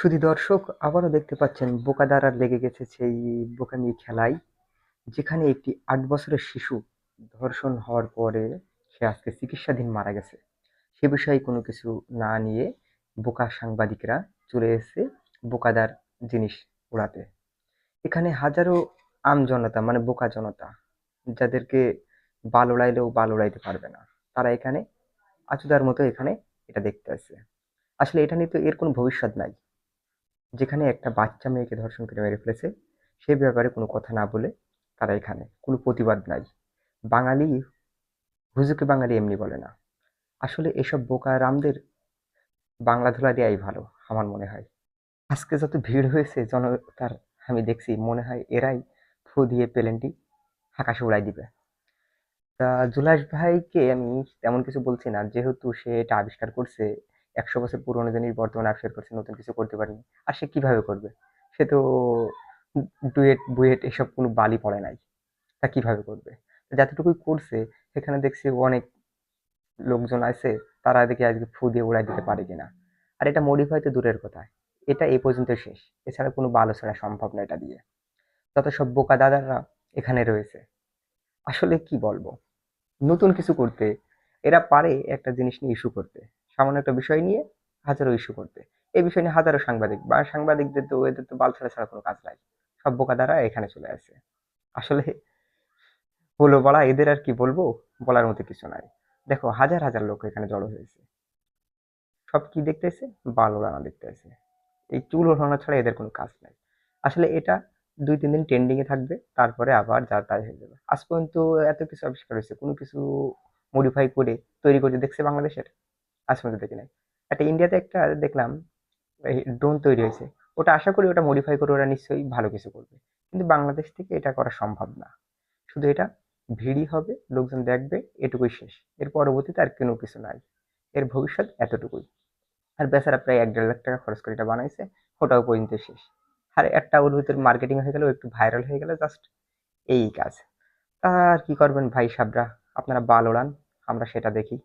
শুধু দর্শক আবারও দেখতে পাচ্ছেন বোকাদারা লেগে গেছে সেই বোকামি খেলায়, যেখানে একটি ৮ বছরের শিশু ধর্ষণ হওয়ার পরে সে আজকে চিকিৎসাধীন মারা গেছে। সে বিষয়ে কোনো কিছু না নিয়ে বোকা সাংবাদিকরা চলে এসেছে বোকাদার জিনিস উড়াতে। এখানে হাজারো জনতা মানে বোকা জনতা, যাদেরকে বাল উড়াইলেও বাল উড়াইতে পারবে না, তারা এখানে আচুদার মতো এখানে এটা দেখতে আসছে। আসলে এটা নিয়ে তো এর কোনো ভবিষ্যৎ নাই। যেখানে একটা বাচ্চা মেয়েকে ধর্ষণ করে মেরে ফেলেছে, সে ব্যাপারে কোনো কথা না বলে তারা এখানে কোনো প্রতিবাদ নাই। বাঙালি হুজুকে বাঙালি এমনি বলে না। আসলে এসব বোকা রামদের বাংলা ধুলা দেওয়াই ভালো আমার মনে হয়। আজকে যত ভিড় হয়েছে জনতার, আমি দেখছি মনে হয় এরাই ফু দিয়ে প্লেনটি আকাশে উড়াই দিবে। তা জুলাস ভাইকে আমি তেমন কিছু বলছি না, যেহেতু সে এটা আবিষ্কার করছে। ১০০ বছর পুরোনো জিনিস বর্তমানে আবিষ্কার করছে, নতুন কিছু করতে পারেনি। আর সে কিভাবে করবে? সে তো ডুয়েট বুয়েট এসব কোনো বালই পড়ে নাই। তা কিভাবে করবে? যতটুকুই করছে সেখানে দেখছি অনেক লোকজন আছে, তারা দেখি আজকে ফু দিয়ে উড়াই দিতে পারে কিনা। আর এটা মডিফাই তো দূরের কথা, এটা এই পর্যন্ত শেষ। এছাড়া কোনো বাল ছাড়া সম্ভব না এটা দিয়ে। যত সব বোকা দাদারা এখানে রয়েছে, আসলে কি বলবো, নতুন কিছু করতে এরা পারে। একটা জিনিস নিয়ে ইস্যু করতে, সামান্য একটা বিষয় নিয়ে হাজারো ইস্যু করতে। এই বিষয় নিয়ে হাজারো সাংবাদিক বা সাংবাদিকদের তো এদের তো বাল ছাড়া ছাড়া কোনো কাজ নাই। সব বোকা দ্বারা এখানে চলে আসে। আসলে হলো বলা, এদের আর কি বলবো, বলার মতো কিছু নাই। দেখো হাজার হাজার লোক এখানে জড়ো হয়েছে, সব কি দেখতেছে? বাল ওড়ানো দেখতেছে। এই চুল ওড়ানো ছাড়া এদের কোনো কাজ নাই। আসলে এটা ২-৩ দিন ট্রেন্ডিং এ থাকবে, তারপরে আবার যা তাই হয়ে যাবে। আজ পর্যন্ত এত কিছু আবিষ্কার হয়েছে, কোনো কিছু মডিফাই করে তৈরি করে দেখছে বাংলাদেশের? আজ পর্যন্ত দেখি নাই। একটা ইন্ডিয়াতে একটা দেখলাম ড্রোন তৈরি হয়েছে, ওটা আশা করি ওটা মডিফাই করে ওরা নিশ্চয়ই ভালো কিছু করবে। কিন্তু বাংলাদেশ থেকে এটা করা সম্ভব না। শুধু এটা ভিড়ই হবে, লোকজন দেখবে, এটুকুই শেষ। এর পরবর্তীতে আর কোনো কিছু নাই। এর ভবিষ্যৎ এতটুকুই। আর বেচারা প্রায় ১-১.৫ লাখ টাকা খরচ করে এটা বানাইছে, ওটাও পর্যন্ত শেষ। আর একটা ওর ভিতরে মার্কেটিং হয়ে গেল, একটু ভাইরাল হয়ে গেল, জাস্ট এই কাজ। আর কি করবেন ভাই সাবরা, আপনারা বাল ওড়ান, আমরা সেটা দেখি।